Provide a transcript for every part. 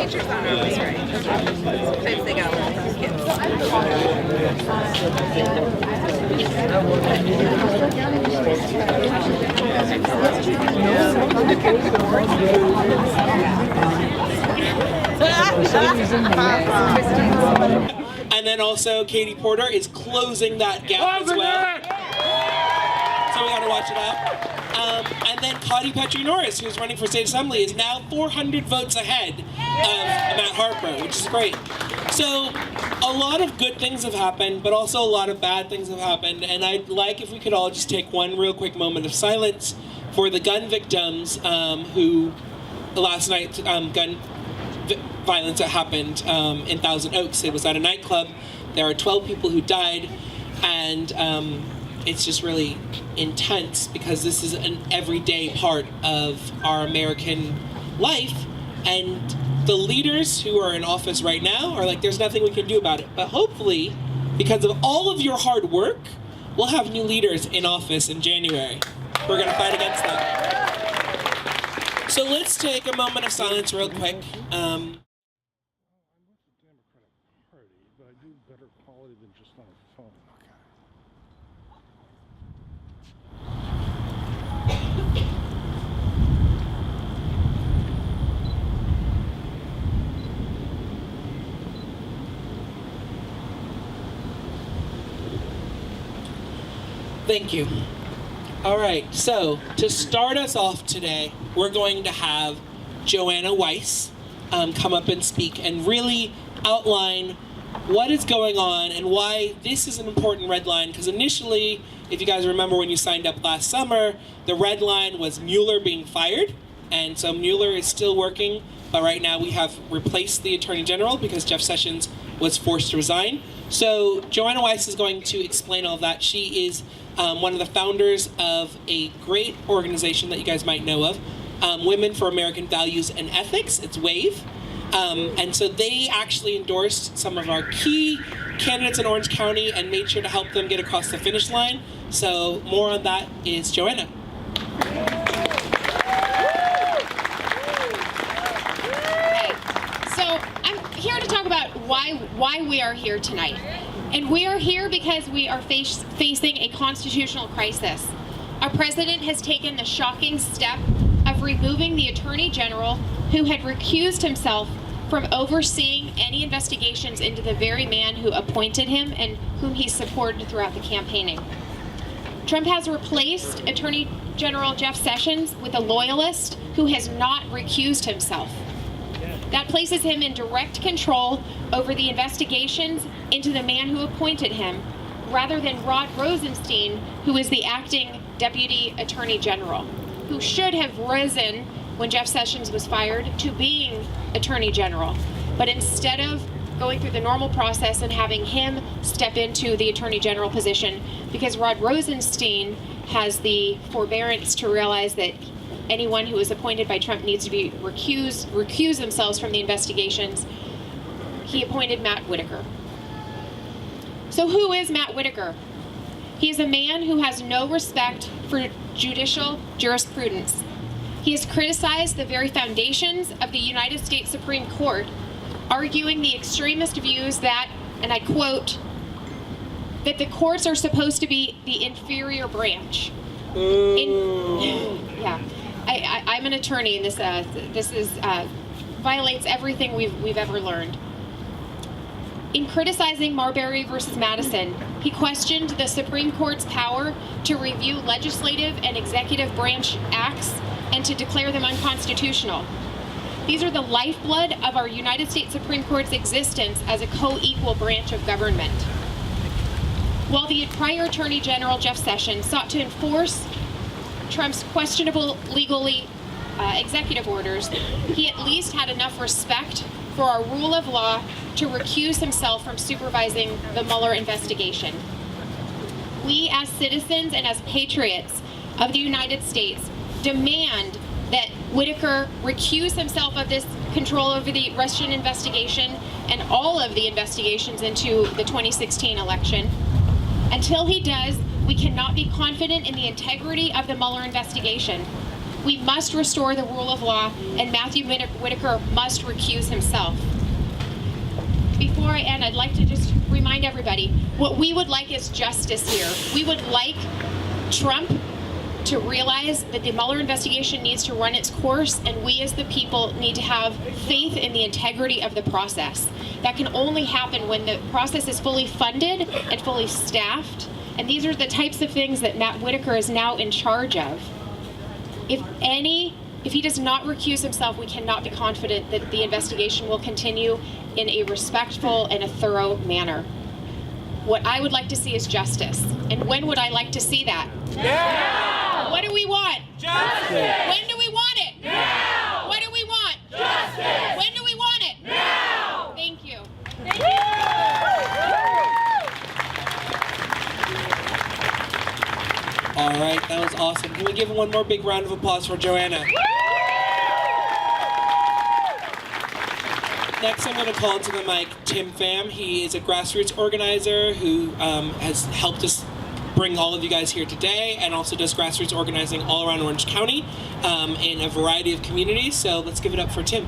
Teachers aren't always right. Sometimes they got little kids. And then also Katie Porter is closing that gap as well. So we gotta watch it out. And then Connie Petrie Norris, who's running for state assembly, is now 400 votes ahead of Matt Harper, which is great. So a lot of good things have happened, but also a lot of bad things have happened. And I'd like if we could all just take one real quick moment of silence for the gun victims who last night, gun violence that happened in Thousand Oaks. It was at a nightclub. There are 12 people who died, and it's just really intense because this is an everyday part of our American life, and the leaders who are in office right now are like, there's nothing we can do about it. But hopefully, because of all of your hard work, we'll have new leaders in office in January. We're gonna fight against that. So let's take a moment of silence real quick. I'm with the Democratic Party, but I do better quality than just on a phone. Thank you. All right, so to start us off today, we're going to have Joanna Weiss come up and speak and really outline what is going on and why this is an important red line. Because initially, if you guys remember when you signed up last summer, the red line was Mueller being fired. And so Mueller is still working, but right now we have replaced the Attorney General because Jeff Sessions was forced to resign. So Joanna Weiss is going to explain all of that. She is one of the founders of a great organization that you guys might know of, Women for American Values and Ethics. It's WAVE. And so they actually endorsed some of our key candidates in Orange County and made sure to help them get across the finish line. So more on that is Joanna. So I'm here to talk about why we are here tonight. And we are here because we are facing a constitutional crisis. Our president has taken the shocking step of removing the Attorney General who had recused himself from overseeing any investigations into the very man who appointed him and whom he supported throughout the campaigning. Trump has replaced Attorney General Jeff Sessions with a loyalist who has not recused himself. That places him in direct control over the investigations into the man who appointed him, rather than Rod Rosenstein, who is the acting Deputy Attorney General, who should have risen when Jeff Sessions was fired to being Attorney General. But instead of going through the normal process and having him step into the Attorney General position, because Rod Rosenstein has the forbearance to realize that anyone who is appointed by Trump needs to be recuse themselves from the investigations, he appointed Matt Whitaker. So who is Matt Whitaker? He is a man who has no respect for judicial jurisprudence. He has criticized the very foundations of the United States Supreme Court, arguing the extremist views that, and I quote, that the courts are supposed to be the inferior branch. I'm an attorney, and this violates everything we've ever learned. In criticizing Marbury versus Madison, he questioned the Supreme Court's power to review legislative and executive branch acts and to declare them unconstitutional. These are the lifeblood of our United States Supreme Court's existence as a co-equal branch of government. While the prior Attorney General Jeff Sessions sought to enforce Trump's questionable legally executive orders, he at least had enough respect for our rule of law to recuse himself from supervising the Mueller investigation. We as citizens and as patriots of the United States demand that Whitaker recuse himself of this control over the Russian investigation and all of the investigations into the 2016 election. Until he does, we cannot be confident in the integrity of the Mueller investigation. We must restore the rule of law, and Matthew Whitaker must recuse himself. Before I end, I'd like to just remind everybody, what we would like is justice here. We would like Trump to realize that the Mueller investigation needs to run its course, and we as the people need to have faith in the integrity of the process. That can only happen when the process is fully funded and fully staffed, and these are the types of things that Matt Whitaker is now in charge of. If he does not recuse himself, we cannot be confident that the investigation will continue in a respectful and a thorough manner. What I would like to see is justice. And when would I like to see that? Now! What do we want? Justice! When do we want it? Now! What do we want? Justice! When do we want it? Now! Thank you. Thank you! All right, that was awesome. Can we give one more big round of applause for Joanna? Next, I'm going to call to the mic Tim Pham. He is a grassroots organizer who has helped us bring all of you guys here today, and also does grassroots organizing all around Orange County in a variety of communities. So let's give it up for Tim.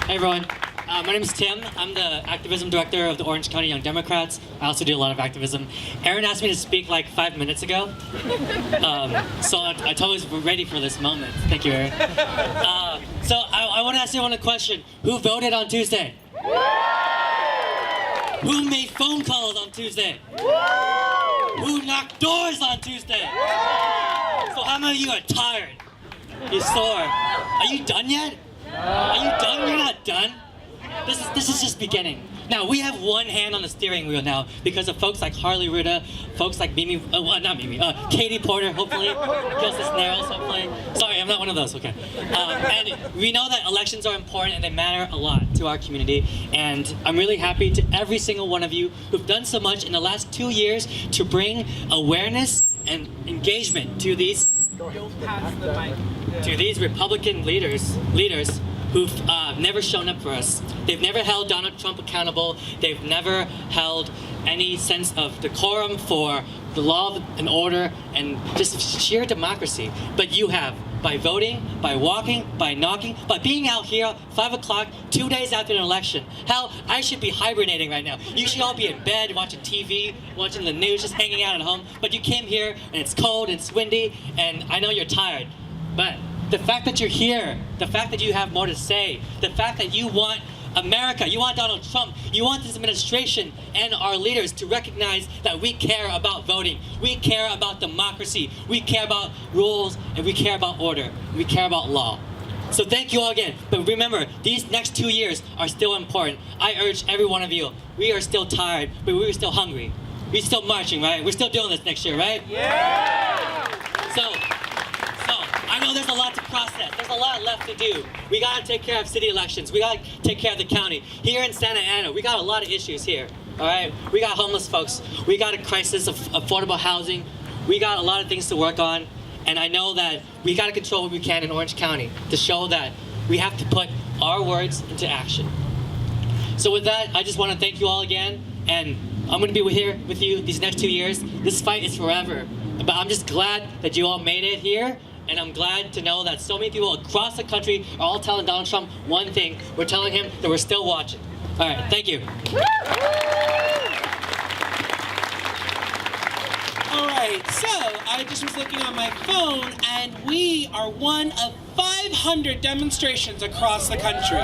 Hey everyone, my name is Tim. I'm the activism director of the Orange County Young Democrats. I also do a lot of activism. Aaron asked me to speak like 5 minutes ago, so I totally was ready for this moment. Thank you, Aaron. So I want to ask everyone a question. Who voted on Tuesday? Who made phone calls on Tuesday? Who knocked doors on Tuesday? So how many of you are tired? You're sore. Are you done yet? Are you done? You're not done. This is just beginning. Now, we have one hand on the steering wheel now because of folks like Harley Ruda, folks like Katie Porter, hopefully, Gil Cisneros, hopefully. Sorry, I'm not one of those, okay. And we know that elections are important and they matter a lot to our community, and I'm really happy to every single one of you who've done so much in the last 2 years to bring awareness and engagement to these Republican leaders who've never shown up for us. They've never held Donald Trump accountable. They've never held any sense of decorum for the law and order and just sheer democracy. But you have, by voting, by walking, by knocking, by being out here 5 o'clock, 2 days after an election. Hell, I should be hibernating right now. You should all be in bed watching TV, watching the news, just hanging out at home. But you came here and it's cold and it's windy, and I know you're tired. But the fact that you're here, the fact that you have more to say, the fact that you want America, you want Donald Trump, you want this administration and our leaders to recognize that we care about voting, we care about democracy, we care about rules, and we care about order, we care about law. So thank you all again, but remember, these next 2 years are still important. I urge every one of you, we are still tired, but we're still hungry. We're still marching, right? We're still doing this next year, right? Yeah! So I know there's a lot to process. There's a lot left to do. We gotta take care of city elections. We gotta take care of the county. Here in Santa Ana, we got a lot of issues here, all right? We got homeless folks. We got a crisis of affordable housing. We got a lot of things to work on. And I know that we gotta control what we can in Orange County to show that we have to put our words into action. So with that, I just wanna thank you all again. And I'm gonna be here with you these next 2 years. This fight is forever. But I'm just glad that you all made it here. And I'm glad to know that so many people across the country are all telling Donald Trump one thing. We're telling him that we're still watching. All right, thank you. All right, so I just was looking on my phone, and we are one of 500 demonstrations across the country.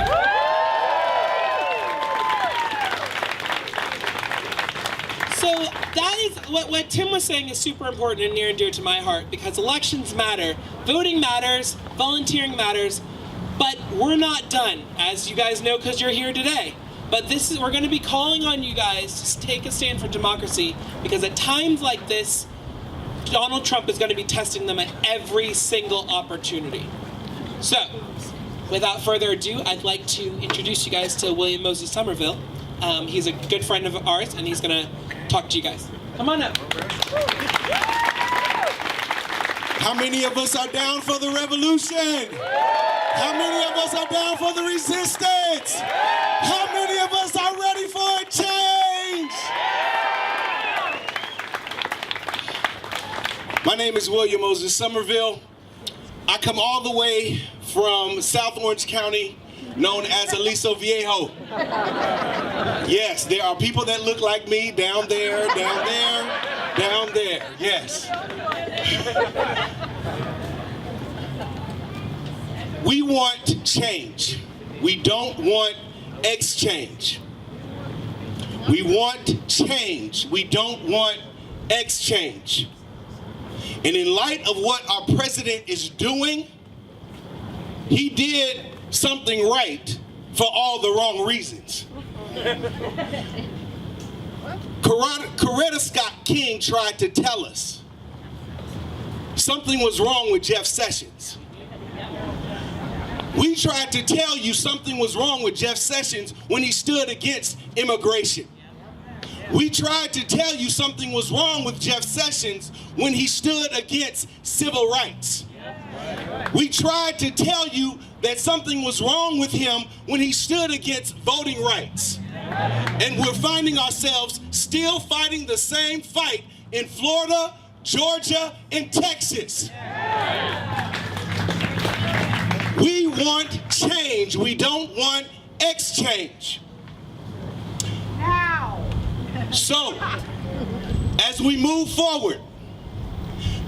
So that is what Tim was saying is super important and near and dear to my heart, because elections matter, voting matters, volunteering matters, but we're not done, as you guys know because you're here today. But we're going to be calling on you guys to take a stand for democracy, because at times like this, Donald Trump is going to be testing them at every single opportunity. So, without further ado, I'd like to introduce you guys to William Moses Somerville. He's a good friend of ours, and he's going to talk to you guys. Come on up. How many of us are down for the revolution? How many of us are down for the resistance? How many of us are ready for a change? My name is William Moses Somerville. I come all the way from South Orange County, known as Aliso Viejo. Yes, there are people that look like me down there, down there, down there, yes. We want change. We don't want exchange. We want change. We don't want exchange. And in light of what our president is doing, he did something right for all the wrong reasons. Coretta Scott King tried to tell us something was wrong with Jeff Sessions. We tried to tell you something was wrong with Jeff Sessions when he stood against immigration. We tried to tell you something was wrong with Jeff Sessions when he stood against civil rights. We tried to tell you that something was wrong with him when he stood against voting rights. And we're finding ourselves still fighting the same fight in Florida, Georgia, and Texas. We want change. We don't want exchange. So, as we move forward,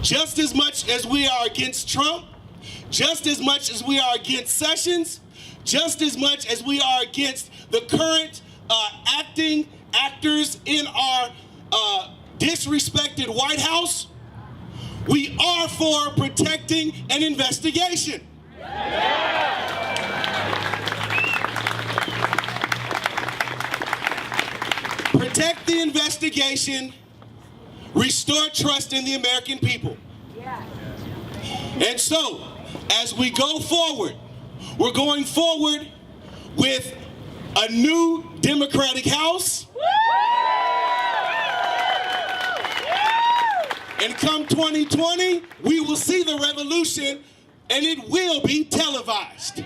just as much as we are against Trump, just as much as we are against Sessions, just as much as we are against the current actors in our disrespected White House, we are for protecting an investigation. Protect the investigation, restore trust in the American people. And so, as we go forward, we're going forward with a new Democratic House. And come 2020, we will see the revolution, and it will be televised.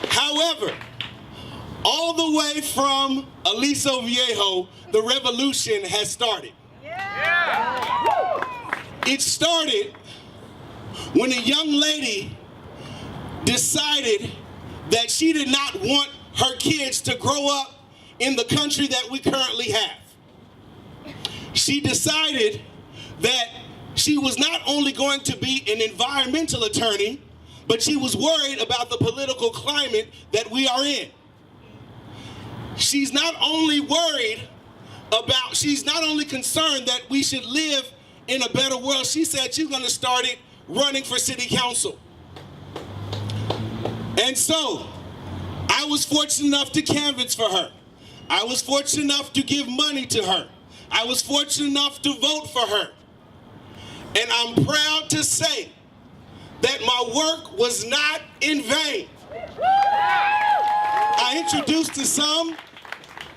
However, all the way from Aliso Viejo, the revolution has started. It started when a young lady decided that she did not want her kids to grow up in the country that we currently have. She decided that she was not only going to be an environmental attorney, but she was worried about the political climate that we are in. She's not only concerned that we should live in a better world, she said she's gonna start it running for city council. And so, I was fortunate enough to canvass for her. I was fortunate enough to give money to her. I was fortunate enough to vote for her. And I'm proud to say that my work was not in vain. I introduced to some,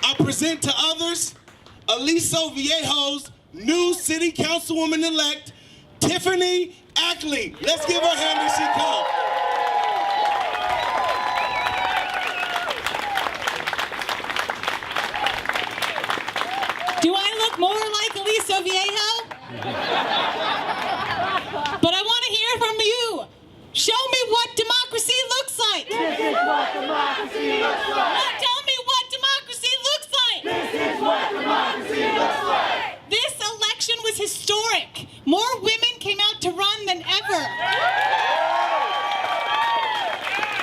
I present to others, Aliso Viejo's new city councilwoman-elect, Tiffany Ackley. Let's give her a hand as she comes. Do I look more like Aliso Viejo? But I want to hear from you. Show me what democracy looks like. This is what democracy looks like. Tell me what democracy looks like. This is what democracy looks like. This election was historic. More women came out to run than ever.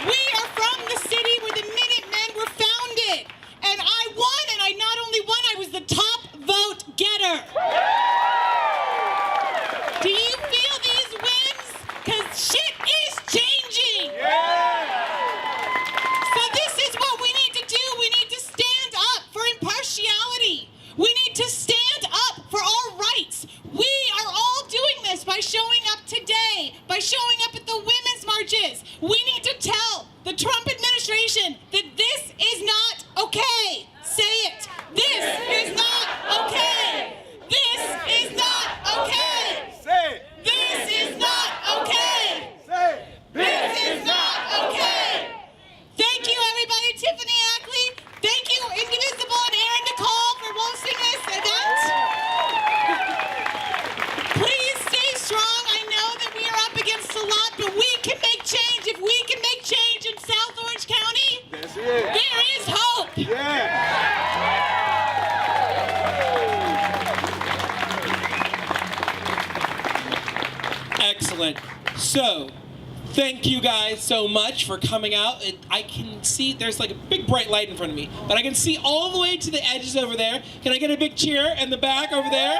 We are from the city where the Minutemen were founded. And I won, and I not only won, I was the top vote getter. Do you feel these wins? Because shit is changing. So this is what we need to do. We need to stand up for impartiality. We need to stand up for our rights. We are all doing this by showing up today, by showing up at the women's marches. We need to tell the Trump administration that this is not okay. Say it. This is not okay. This is not okay. Say it. This Excellent. So, thank you guys so much for coming out. I can see there's like a big bright light in front of me, but I can see all the way to the edges over there. Can I get a big cheer in the back over there?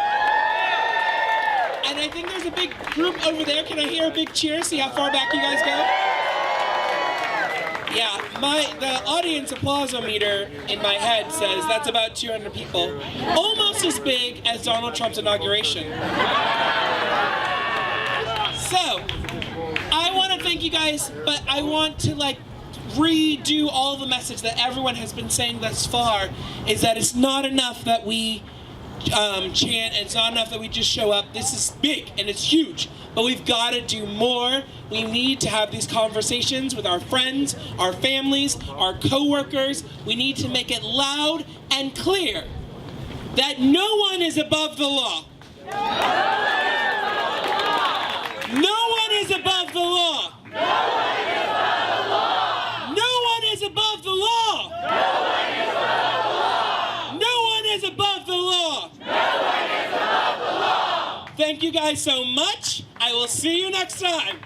And I think there's a big group over there. Can I hear a big cheer? See how far back you guys go? Yeah, the audience applause-o-meter in my head says that's about 200 people. Almost as big as Donald Trump's inauguration. So, I want to thank you guys, but I want to redo all the message that everyone has been saying thus far, is that it's not enough that we chant, it's not enough that we just show up. This is big and it's huge, but we've got to do more. We need to have these conversations with our friends, our families, our co-workers. We need to make it loud and clear that no one is above the law. No one is above the law. No one is above the law. No one is above the law. No one is above the law. No one is above the law. No one is above the law. Thank you guys so much. I will see you next time.